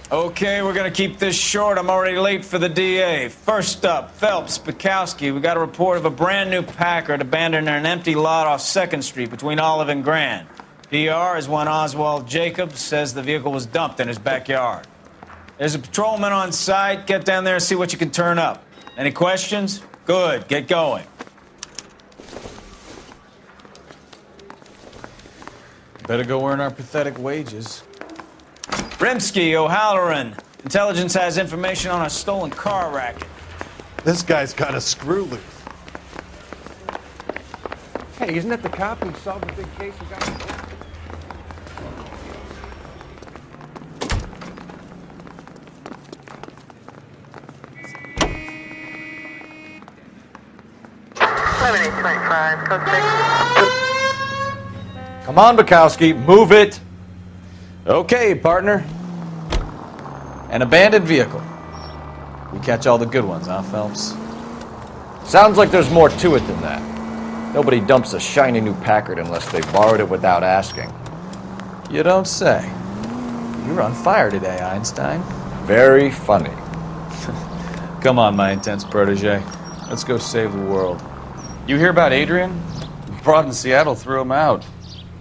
Okay, we're gonna keep this short. I'm already late for the DA. First up, Phelps, Bukowski. We got a report of a brand new Packard abandoned in an empty lot off 2nd Street between Olive and Grand. PR is one Oswald Jacobs says the vehicle was dumped in his backyard. There's a patrolman on site. Get down there and see what you can turn up. Any questions? Good, get going. Better go earn our pathetic wages. Rimsky, O'Halloran. Intelligence has information on a stolen car racket. This guy's got a screw loose. Hey, isn't that the cop who solved the big case we got? Come on, Bukowski, move it. Okay, partner. An abandoned vehicle. We catch all the good ones, huh, Phelps? Sounds like there's more to it than that. Nobody dumps a shiny new Packard unless they borrowed it without asking. You don't say. You're on fire today, Einstein. Very funny. Come on, my intense protege. Let's go save the world. You hear about Adrian? Broad in Seattle threw him out.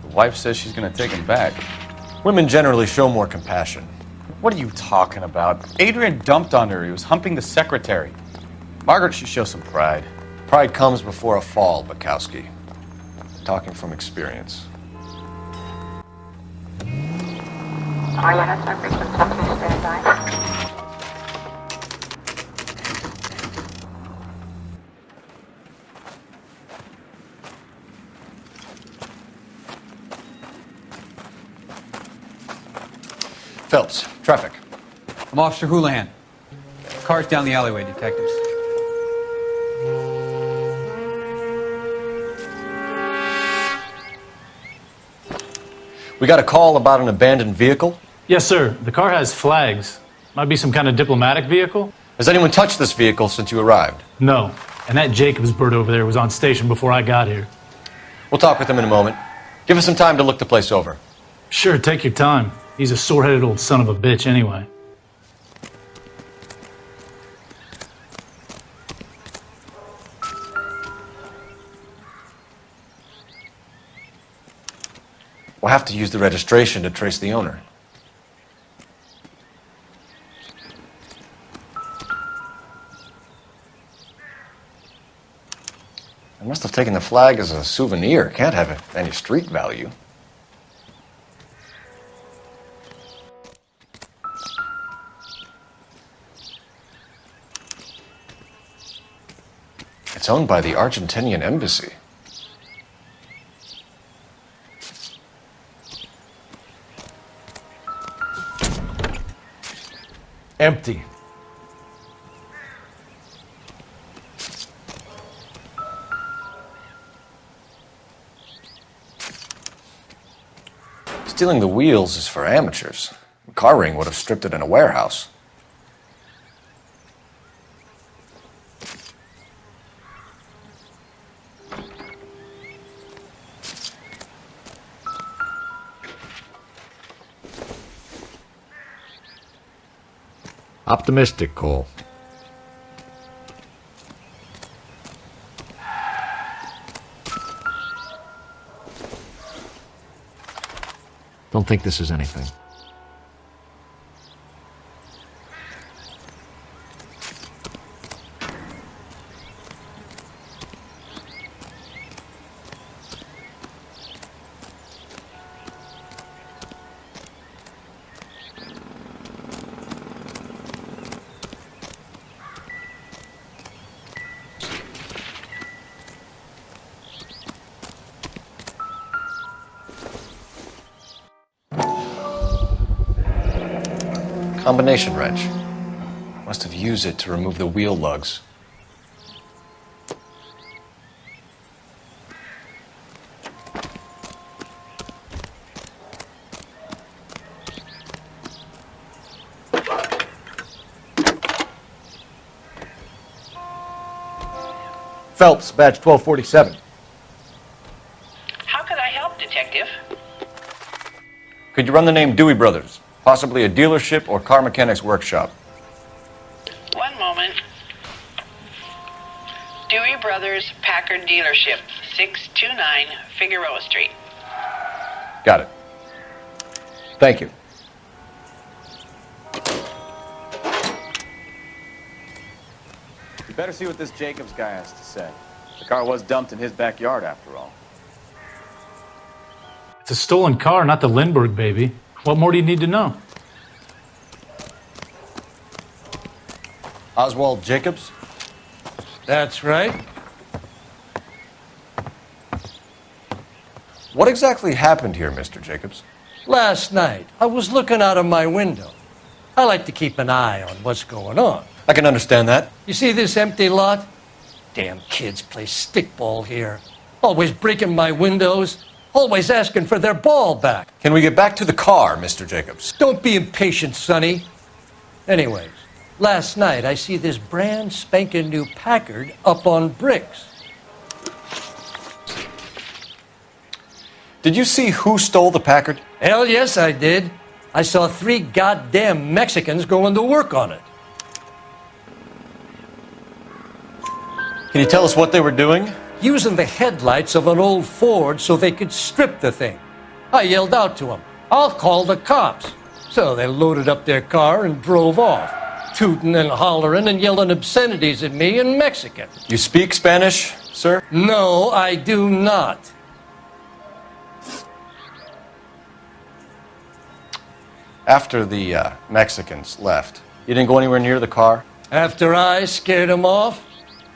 The wife says she's gonna take him back. Women generally show more compassion. What are you talking about? Adrian dumped on her. He was humping the secretary. Margaret should show some pride. Pride comes before a fall, Bukowski. Talking from experience. Phelps, traffic. I'm Officer Houlihan. Cars down the alleyway, detectives. We got a call about an abandoned vehicle. Yes, sir. The car has flags. Might be some kind of diplomatic vehicle. Has anyone touched this vehicle since you arrived? No. And that Jacobs bird over there was on station before I got here. We'll talk with him in a moment. Give us some time to look the place over. Sure, take your time. He's a sore-headed old son of a bitch anyway. We'll have to use the registration to trace the owner. I must have taken the flag as a souvenir. Can't have any street value. It's owned by the Argentinian embassy. Empty. Stealing the wheels is for amateurs. Car ring would have stripped it in a warehouse. Optimistic, Cole. Don't think this is anything. Combination wrench. Must have used it to remove the wheel lugs. Phelps, badge 1247. How could I help, Detective? Could you run the name Dewey Brothers? Possibly a dealership or car mechanic's workshop. One moment. Dewey Brothers Packard Dealership, 629 Figueroa Street. Got it. Thank you. You better see what this Jacobs guy has to say. The car was dumped in his backyard, after all. It's a stolen car, not the Lindbergh baby. What more do you need to know? Oswald Jacobs? That's right. What exactly happened here, Mr. Jacobs? Last night, I was looking out of my window. I like to keep an eye on what's going on. I can understand that. You see this empty lot? Damn kids play stickball here. Always breaking my windows. Always asking for their ball back. Can we get back to the car, Mr. Jacobs? Don't be impatient, Sonny. Anyways, last night I see this brand spanking new Packard up on bricks. Did you see who stole the Packard? Hell yes, I did. I saw 3 goddamn Mexicans going to work on it. Can you tell us what they were doing? Using the headlights of an old Ford so they could strip the thing. I yelled out to them, "I'll call the cops." So they loaded up their car and drove off, tooting and hollering and yelling obscenities at me in Mexican. You speak Spanish, sir? No, I do not. After the Mexicans left, you didn't go anywhere near the car? After I scared them off?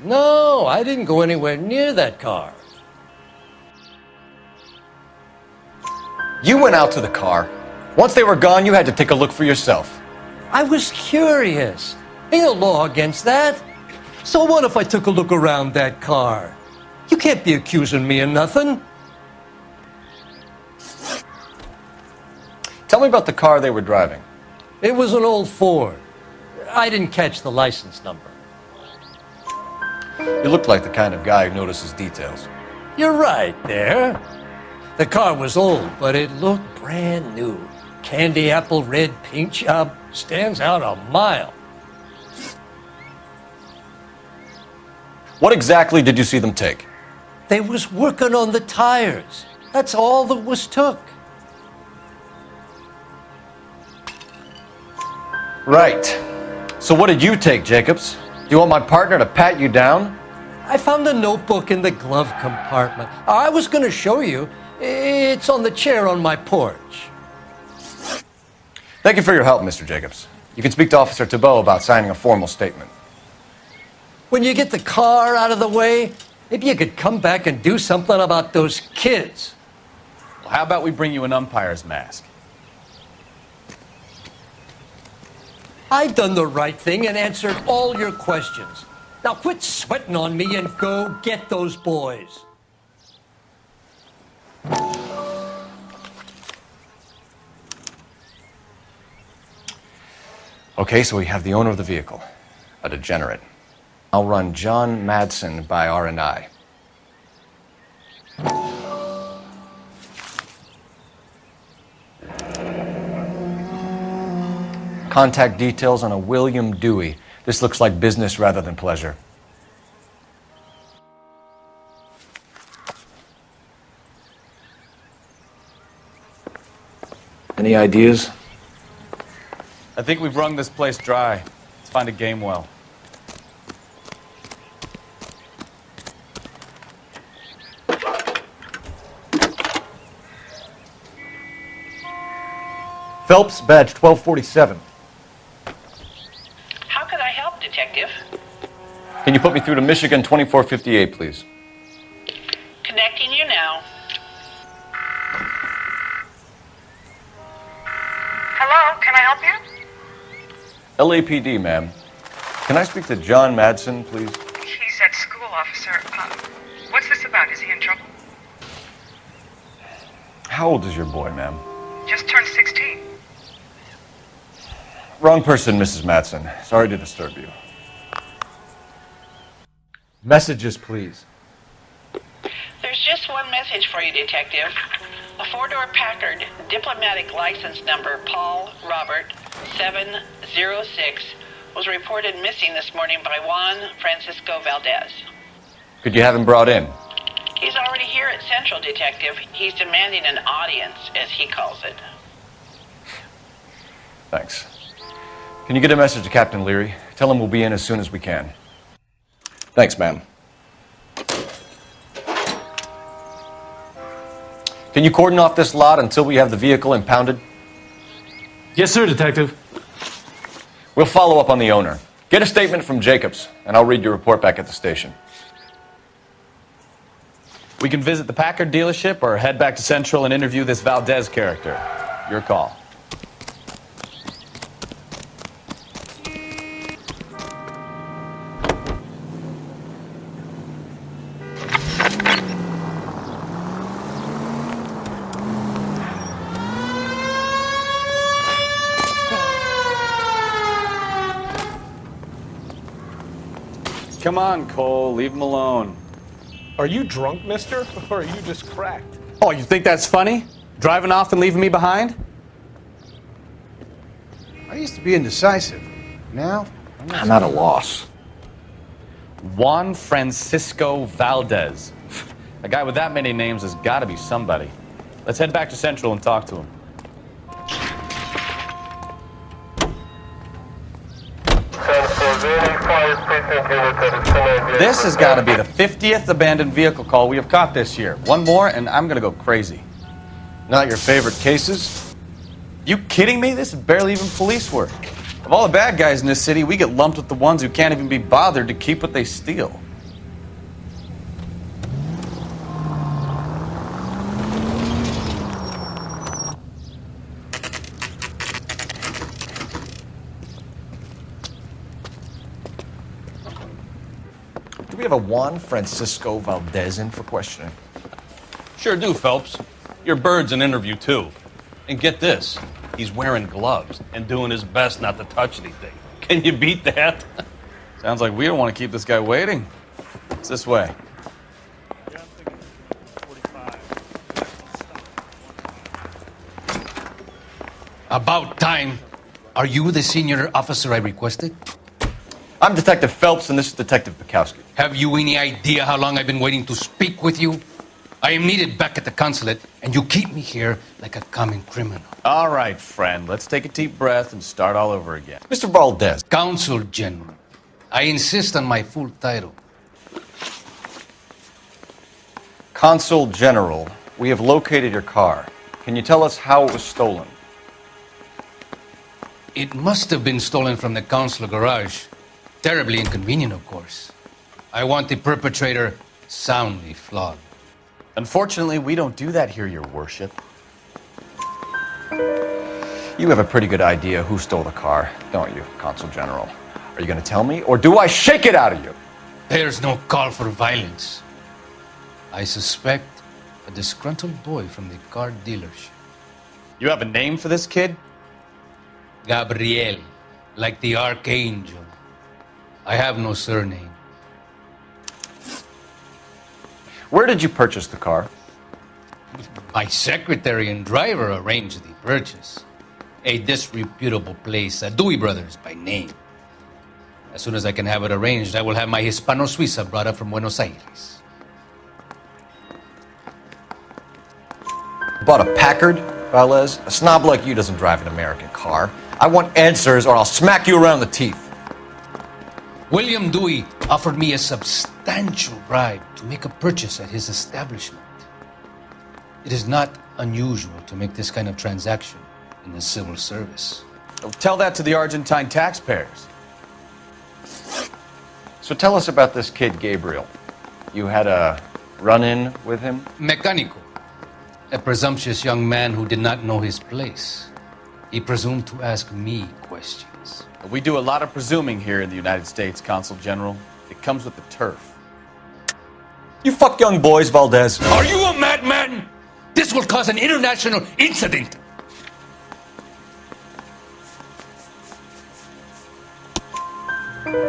No, I didn't go anywhere near that car. You went out to the car. Once they were gone, you had to take a look for yourself. I was curious. Ain't a law against that. So what if I took a look around that car? You can't be accusing me of nothing. Tell me about the car they were driving. It was an old Ford. I didn't catch the license number. You looked like the kind of guy who notices details. You're right there. The car was old, but it looked brand new. Candy apple red paint job stands out a mile. What exactly did you see them take? They was working on the tires. That's all that was took. Right. So what did you take, Jacobs? Do you want my partner to pat you down? I found a notebook in the glove compartment. I was going to show you. It's on the chair on my porch. Thank you for your help, Mr. Jacobs. You can speak to Officer Thibault about signing a formal statement. When you get the car out of the way, maybe you could come back and do something about those kids. Well, how about we bring you an umpire's mask? I done the right thing and answered all your questions. Now quit sweating on me and go get those boys. Okay, so we have the owner of the vehicle, a degenerate. I'll run John Madsen by R&I. Contact details on a William Dewey. This looks like business rather than pleasure. Any ideas? I think we've wrung this place dry. Let's find a game well. Phelps, badge 1247. How could I help, Detective? Can you put me through to Michigan 2458, please? Connecting you now. Hello, can I help you? LAPD, ma'am. Can I speak to John Madsen, please? He's at school, officer. What's this about? Is he in trouble? How old is your boy, ma'am? Just turned 16. Wrong person, Mrs. Madsen. Sorry to disturb you. Messages, please. There's just one message for you, Detective. A 4-door Packard, Diplomatic license number Paul Robert 706 was reported missing this morning by Juan Francisco Valdez. Could you have him brought in? He's already here at Central, Detective. He's demanding an audience, as he calls it. Thanks. Can you get a message to Captain Leary? Tell him we'll be in as soon as we can. Thanks, ma'am. Can you cordon off this lot until we have the vehicle impounded? Yes, sir, Detective. We'll follow up on the owner. Get a statement from Jacobs, and I'll read your report back at the station. We can visit the Packard dealership or head back to Central and interview this Valdez character. Your call. Come on, Cole. Leave him alone. Are you drunk, mister? Or are you just cracked? Oh, you think that's funny? Driving off and leaving me behind? I used to be indecisive. Now, I'm at a loss. Juan Francisco Valdez. A guy with that many names has got to be somebody. Let's head back to Central and talk to him. This has got to be the 50th abandoned vehicle call we have caught this year. One more and I'm going to go crazy. Not your favorite cases? You kidding me? This is barely even police work. Of all the bad guys in this city, we get lumped with the ones who can't even be bothered to keep what they steal. Do we have a Juan Francisco Valdez in for questioning? Sure do, Phelps. Your bird's an interview, too. And get this, he's wearing gloves and doing his best not to touch anything. Can you beat that? Sounds like we don't want to keep this guy waiting. It's this way. About time. Are you the senior officer I requested? I'm Detective Phelps, and this is Detective Bukowski. Have you any idea how long I've been waiting to speak with you? I am needed back at the consulate, and you keep me here like a common criminal. All right, friend. Let's take a deep breath and start all over again. Mr. Valdez. Consul General. I insist on my full title. Consul General, we have located your car. Can you tell us how it was stolen? It must have been stolen from the consular garage. Terribly inconvenient, of course. I want the perpetrator soundly flogged. Unfortunately, we don't do that here, Your Worship. You have a pretty good idea who stole the car, don't you, Consul General? Are you going to tell me, or do I shake it out of you? There's no call for violence. I suspect a disgruntled boy from the car dealership. You have a name for this kid? Gabriel, like the archangel. I have no surname. Where did you purchase the car? My secretary and driver arranged the purchase. A disreputable place, Dewey Brothers by name. As soon as I can have it arranged, I will have my Hispano Suiza brought up from Buenos Aires. Bought a Packard, Valdez? A snob like you doesn't drive an American car. I want answers or I'll smack you around the teeth. William Dewey offered me a substantial bribe to make a purchase at his establishment. It is not unusual to make this kind of transaction in the civil service. Tell that to the Argentine taxpayers. So tell us about this kid, Gabriel. You had a run-in with him? Mecánico, a presumptuous young man who did not know his place. He presumed to ask me questions. We do a lot of presuming here in the United States, Consul General. It comes with the turf. You fuck young boys, Valdez. Are you a madman? This will cause an international incident.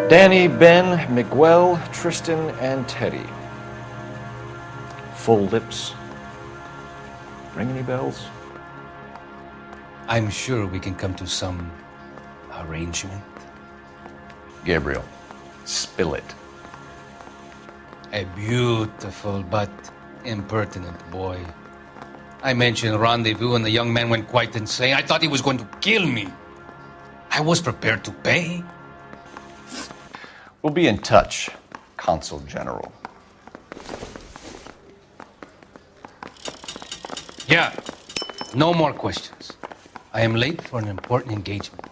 Danny, Ben, Miguel, Tristan, and Teddy. Full lips. Ring any bells? I'm sure we can come to some arrangement. Gabriel, spill it. A beautiful but impertinent boy. I mentioned rendezvous and the young man went quite insane. I thought he was going to kill me. I was prepared to pay. We'll be in touch, Consul General. Yeah, no more questions. I am late for an important engagement.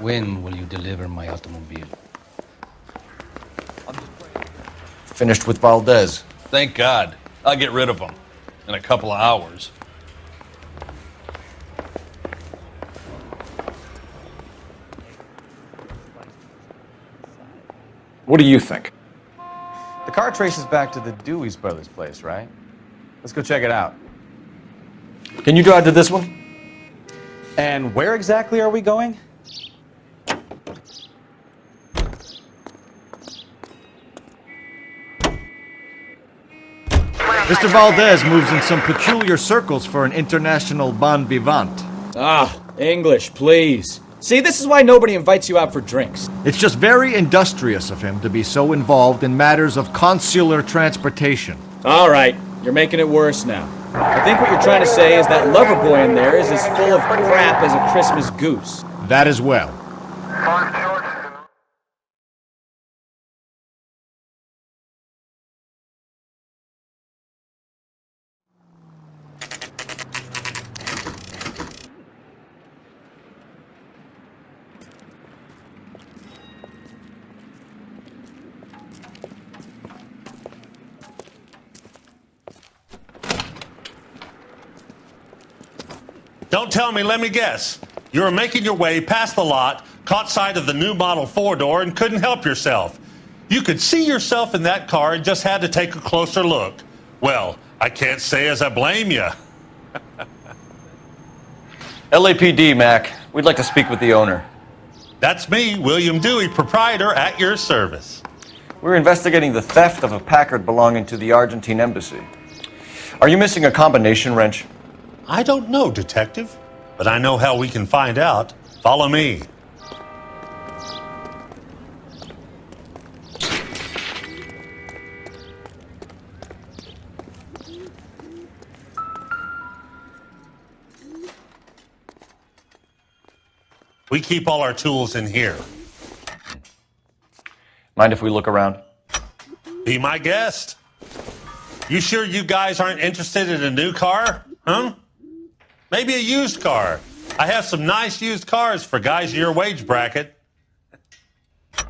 When will you deliver my automobile? Finished with Valdez. Thank God. I'll get rid of him in a couple of hours. What do you think? The car traces back to the Dewey's brother's place, right? Let's go check it out. Can you drive to this one? And where exactly are we going? Mr. Valdez moves in some peculiar circles for an international bon vivant. Ah, English, please. See, this is why nobody invites you out for drinks. It's just very industrious of him to be so involved in matters of consular transportation. All right, you're making it worse now. I think what you're trying to say is that lover boy in there is as full of crap as a Christmas goose. That as well. Don't tell me, let me guess. You were making your way past the lot, caught sight of the new model 4-door, and couldn't help yourself. You could see yourself in that car and just had to take a closer look. Well, I can't say as I blame you. LAPD, Mac. We'd like to speak with the owner. That's me, William Dewey, proprietor, at your service. We're investigating the theft of a Packard belonging to the Argentine embassy. Are you missing a combination wrench? I don't know, Detective, but I know how we can find out. Follow me. We keep all our tools in here. Mind if we look around? Be my guest. You sure you guys aren't interested in a new car? Huh? Maybe a used car. I have some nice used cars for guys in your wage bracket. Why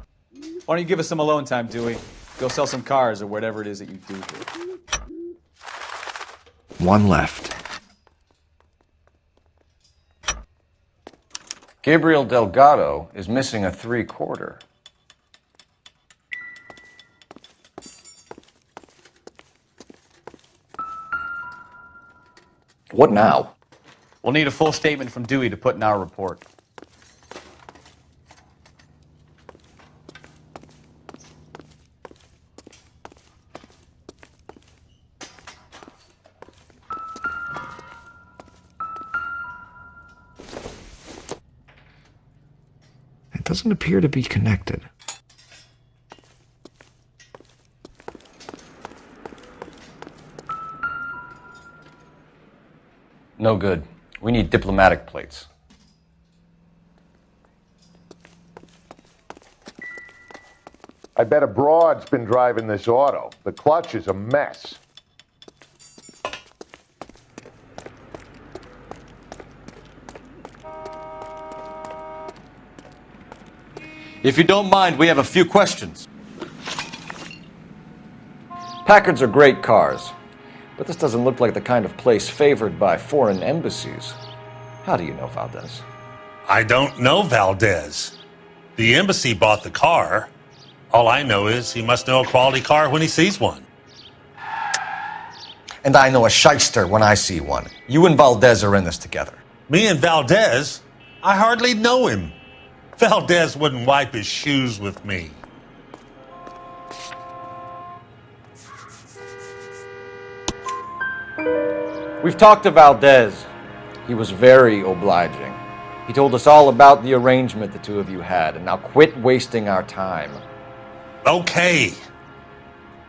don't you give us some alone time, Dewey? Go sell some cars or whatever it is that you do here. One left. Gabriel Delgado is missing a 3/4. What now? We'll need a full statement from Dewey to put in our report. It doesn't appear to be connected. No good. We need diplomatic plates. I bet a broad's been driving this auto. The clutch is a mess. If you don't mind, we have a few questions. Packards are great cars, but this doesn't look like the kind of place favored by foreign embassies. How do you know Valdez? I don't know Valdez. The embassy bought the car. All I know is he must know a quality car when he sees one. And I know a shyster when I see one. You and Valdez are in this together. Me and Valdez? I hardly know him. Valdez wouldn't wipe his shoes with me. We've talked to Valdez. He was very obliging. He told us all about the arrangement the two of you had, and now quit wasting our time. Okay.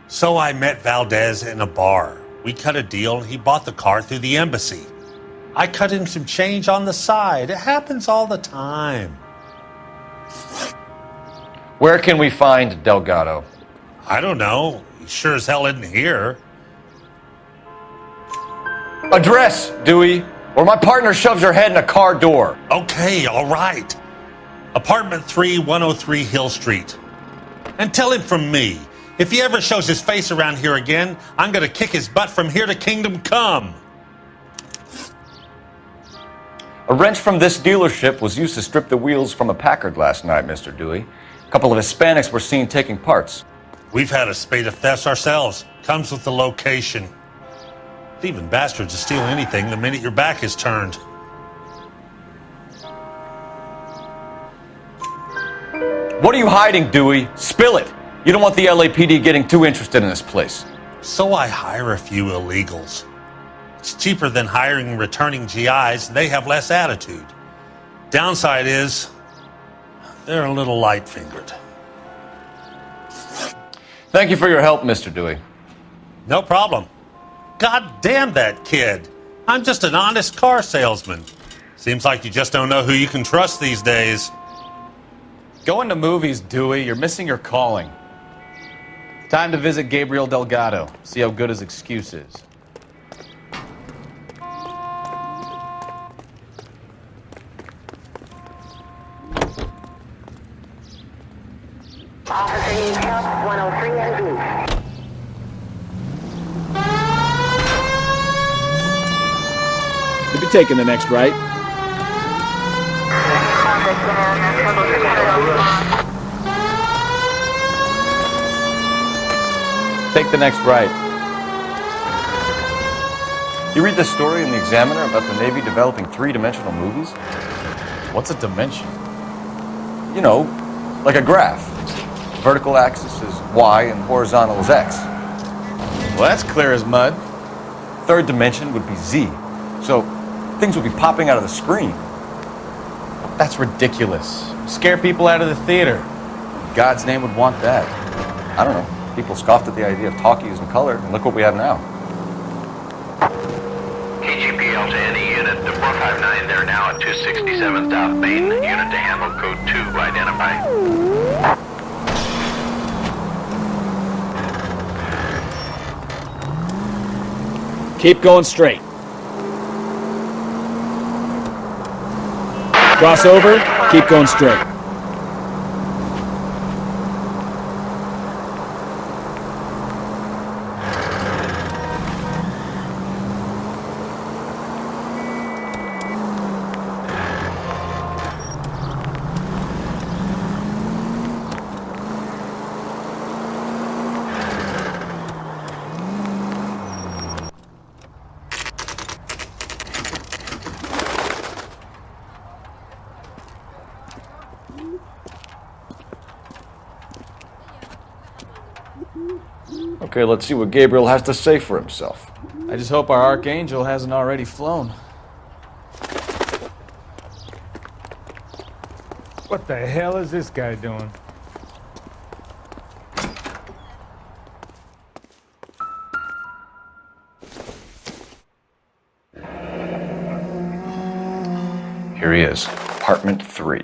So I met Valdez in a bar. We cut a deal, and he bought the car through the embassy. I cut him some change on the side. It happens all the time. Where can we find Delgado? I don't know. He sure as hell isn't here. Address, Dewey, or my partner shoves your head in a car door. Okay, all right. Apartment 3, 103 Hill Street. And tell him from me, if he ever shows his face around here again, I'm going to kick his butt from here to Kingdom Come. A wrench from this dealership was used to strip the wheels from a Packard last night, Mr. Dewey. A couple of Hispanics were seen taking parts. We've had a spate of thefts ourselves. Comes with the location. Thieving bastards will steal anything the minute your back is turned. What are you hiding, Dewey? Spill it. You don't want the LAPD getting too interested in this place. So I hire a few illegals. It's cheaper than hiring returning GIs. They have less attitude. Downside is, they're a little light-fingered. Thank you for your help, Mr. Dewey. No problem. God damn that kid. I'm just an honest car salesman. Seems like you just don't know who you can trust these days. Going to movies, Dewey. You're missing your calling. Time to visit Gabriel Delgado. See how good his excuse is. Officer needs help, 103 and B. You'll be taking the next right. Take the next right. You read this story in the Examiner about the Navy developing three-dimensional movies? What's a dimension? You know, like a graph. Vertical axis is Y and horizontal is X. Well, that's clear as mud. Third dimension would be Z. So things would be popping out of the screen. That's ridiculous. Scare people out of the theater. In God's name would want that. I don't know. People scoffed at the idea of talkies in color, and look what we have now. KGPL to any unit to 459. They're now at 267 South Main. Unit to handle code 2 identified. Keep going straight. Cross over, keep going straight. Okay, let's see what Gabriel has to say for himself. I just hope our Archangel hasn't already flown. What the hell is this guy doing? Here he is, apartment 3.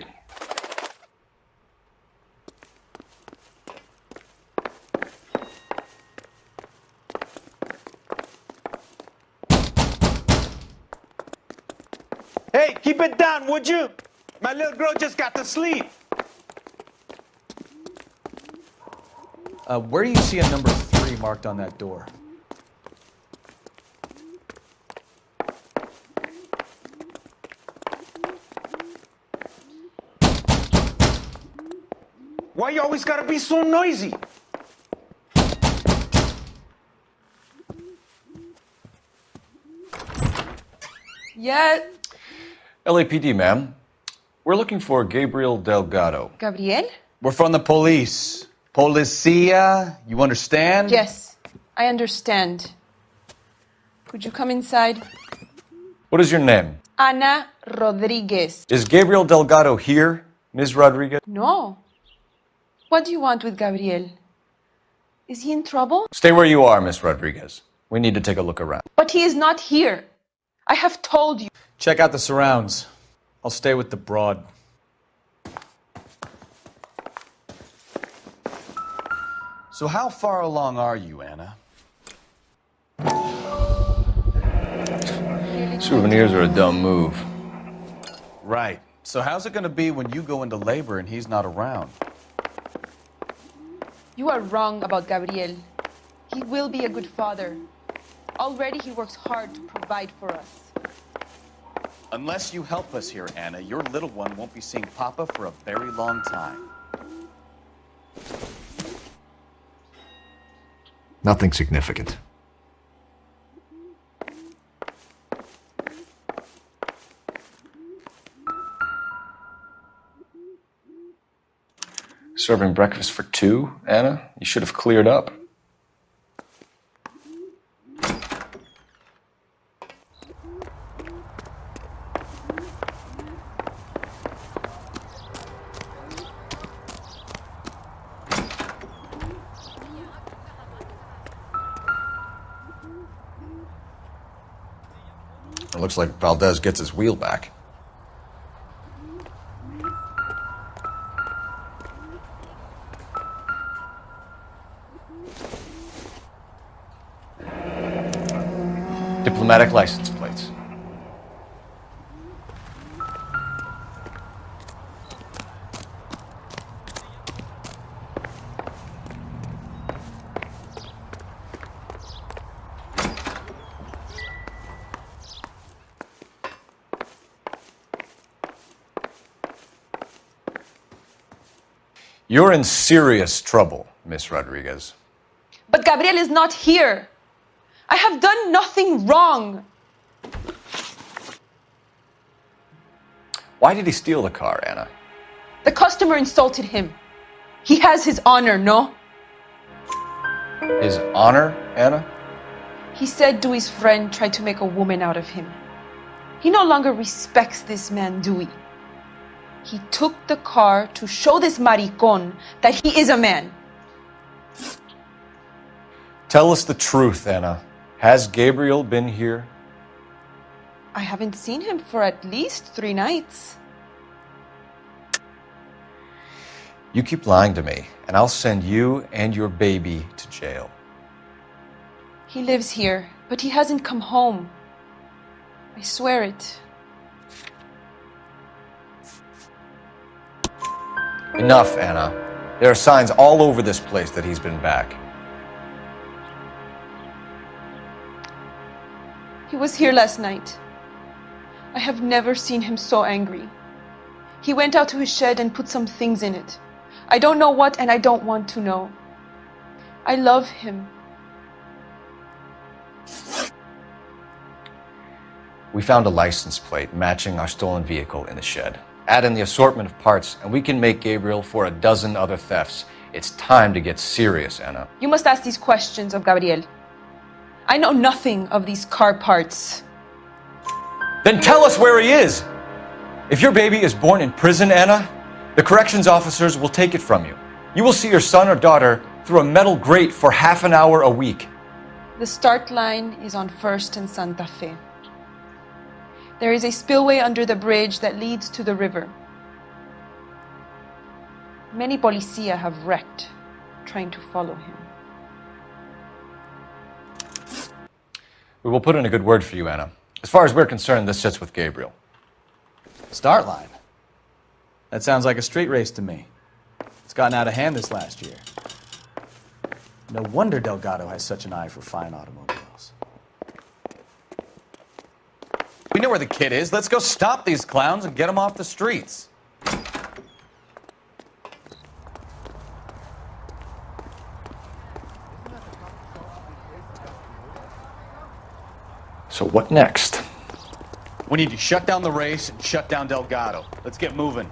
Hey, keep it down, would you? My little girl just got to sleep. Where do you see a number 3 marked on that door? Why you always gotta be so noisy? Yeah. LAPD, ma'am. We're looking for Gabriel Delgado. Gabriel? We're from the police. Policia, you understand? Yes, I understand. Could you come inside? What is your name? Ana Rodriguez. Is Gabriel Delgado here, Ms. Rodriguez? No. What do you want with Gabriel? Is he in trouble? Stay where you are, Ms. Rodriguez. We need to take a look around. But he is not here. I have told you. Check out the surrounds. I'll stay with the broad. So how far along are you, Anna? Souvenirs are a dumb move. Right. So how's it going to be when you go into labor and he's not around? You are wrong about Gabriel. He will be a good father. Already he works hard to provide for us. Unless you help us here, Anna, your little one won't be seeing Papa for a very long time. Nothing significant. Serving breakfast for two, Anna? You should have cleared up. It looks like Valdez gets his wheel back. Diplomatic license plates. You're in serious trouble, Miss Rodriguez. But Gabriel is not here. I have done nothing wrong. Why did he steal the car, Anna? The customer insulted him. He has his honor, no? His honor, Anna? He said Dewey's friend tried to make a woman out of him. He no longer respects this man, Dewey. He took the car to show this maricón that he is a man. Tell us the truth, Anna. Has Gabriel been here? I haven't seen him for at least 3 nights. You keep lying to me, and I'll send you and your baby to jail. He lives here, but he hasn't come home. I swear it. Enough, Anna. There are signs all over this place that he's been back. He was here last night. I have never seen him so angry. He went out to his shed and put some things in it. I don't know what, and I don't want to know. I love him. We found a license plate matching our stolen vehicle in the shed. Add in the assortment of parts, and we can make Gabriel for a dozen other thefts. It's time to get serious, Anna. You must ask these questions of Gabriel. I know nothing of these car parts. Then tell us where he is! If your baby is born in prison, Anna, the corrections officers will take it from you. You will see your son or daughter through a metal grate for half an hour a week. The start line is on 1st and Santa Fe. There is a spillway under the bridge that leads to the river. Many policia have wrecked trying to follow him. We will put in a good word for you, Anna. As far as we're concerned, this sits with Gabriel. Start line. That sounds like a street race to me. It's gotten out of hand this last year. No wonder Delgado has such an eye for fine automobiles. We know where the kid is. Let's go stop these clowns and get them off the streets. So what next? We need to shut down the race and shut down Delgado. Let's get moving.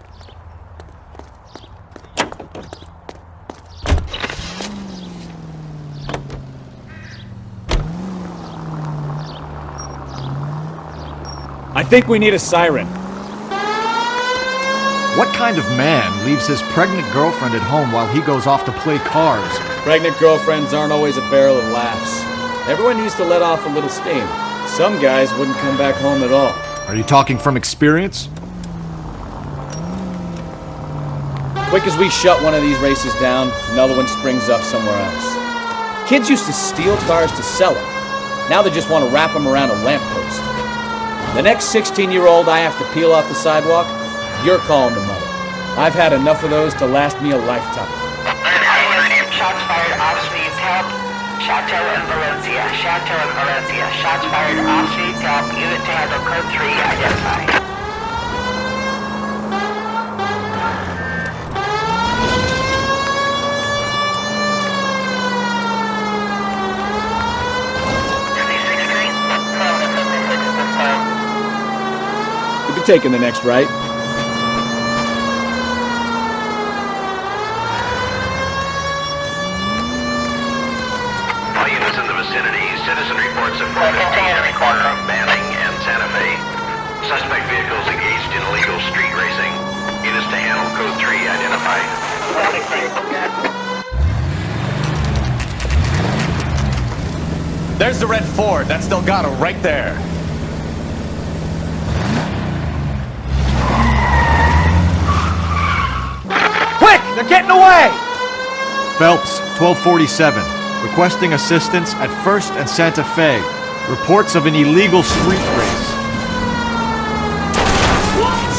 I think we need a siren. What kind of man leaves his pregnant girlfriend at home while he goes off to play cards? Pregnant girlfriends aren't always a barrel of laughs. Everyone needs to let off a little steam. Some guys wouldn't come back home at all. Are you talking from experience? Quick as we shut one of these races down, another one springs up somewhere else. Kids used to steal cars to sell them. Now they just want to wrap them around a lamppost. The next 16-year-old I have to peel off the sidewalk, you're calling the mother. I've had enough of those to last me a lifetime. Shots fired off speed, help. Chateau and Valencia. Chateau and Valencia. Shots fired off speed, help. Unit to handle code 3, identify. We'll be taking the next right. Citizen reports of corner Banning and Santa Fe. Suspect vehicles engaged in illegal street racing. Units to handle code 3 identified. There's the red Ford. That's Delgado right there. Quick! They're getting away! Phelps, 1247. Requesting assistance at 1st and Santa Fe. Reports of an illegal street race.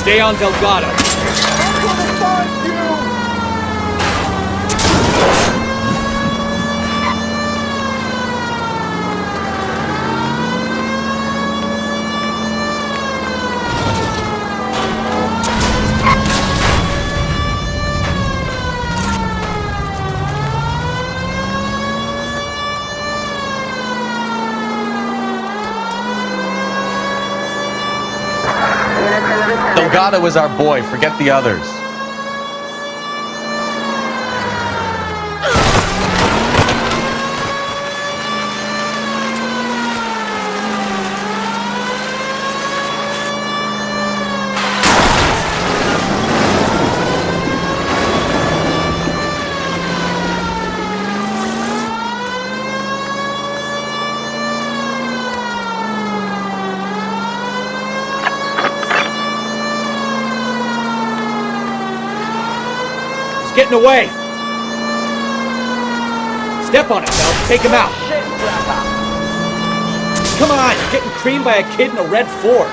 Stay on Delgado. Delgado is our boy. Forget the others. Getting away! Step on it, Phelps. Take him out. Come on, you're getting creamed by a kid in a red Ford.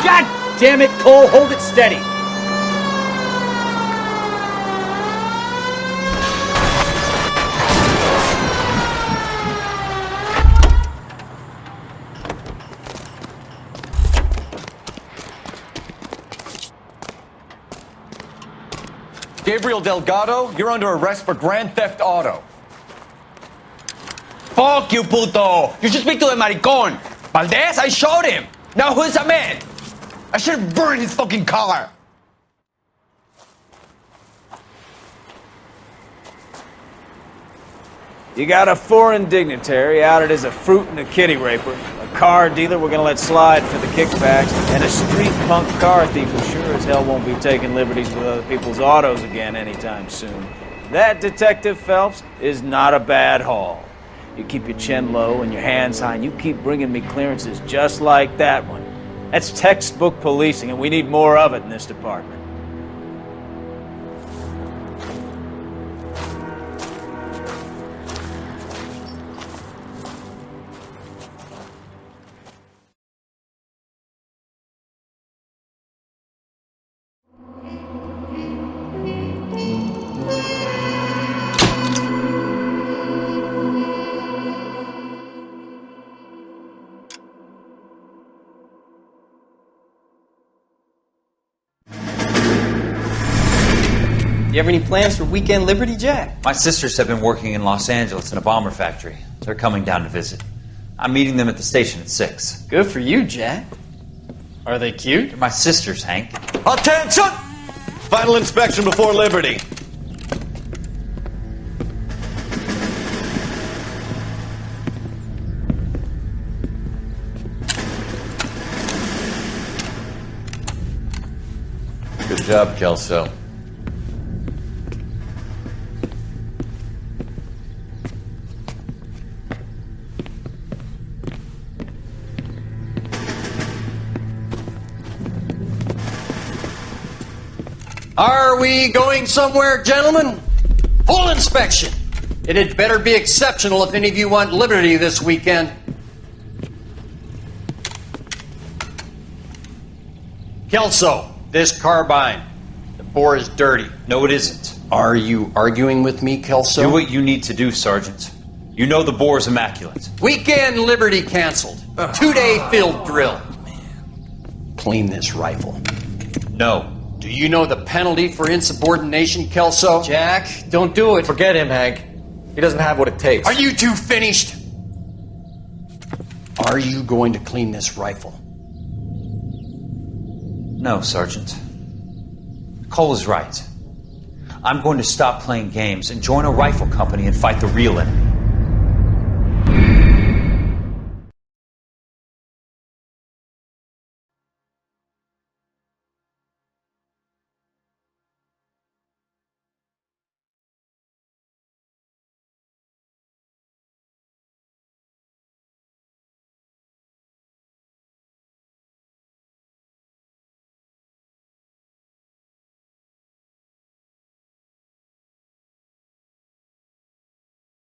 God damn it, Cole, hold it steady. Gabriel Delgado, you're under arrest for grand theft auto. Fuck you, puto! You should speak to the maricón. Valdez, I shot him. Now who's a man? I should have burned his fucking car. You got a foreign dignitary outed as a fruit and a kitty raper, a car dealer we're gonna let slide for the kickbacks, and a street punk car thief who sure as hell won't be taking liberties with other people's autos again anytime soon. That, Detective Phelps, is not a bad haul. You keep your chin low and your hands high, and you keep bringing me clearances just like that one. That's textbook policing, and we need more of it in this department. You have any plans for weekend Liberty, Jack? My sisters have been working in Los Angeles in a bomber factory. They're coming down to visit. I'm meeting them at the station at 6. Good for you, Jack. Are they cute? They're my sisters, Hank. Attention! Final inspection before liberty. Good job, Kelso. Are we going somewhere, gentlemen? Full inspection. It had better be exceptional if any of you want liberty this weekend. Kelso, this carbine. The bore is dirty. No, it isn't. Are you arguing with me, Kelso? Do what you need to do, Sergeant. You know the bore is immaculate. Weekend liberty canceled. 2-day field drill. Clean this rifle. No. Do you know the penalty for insubordination, Kelso? Jack, don't do it. Forget him, Hank. He doesn't have what it takes. Are you two finished? Are you going to clean this rifle? No, Sergeant. Cole is right. I'm going to stop playing games and join a rifle company and fight the real enemy.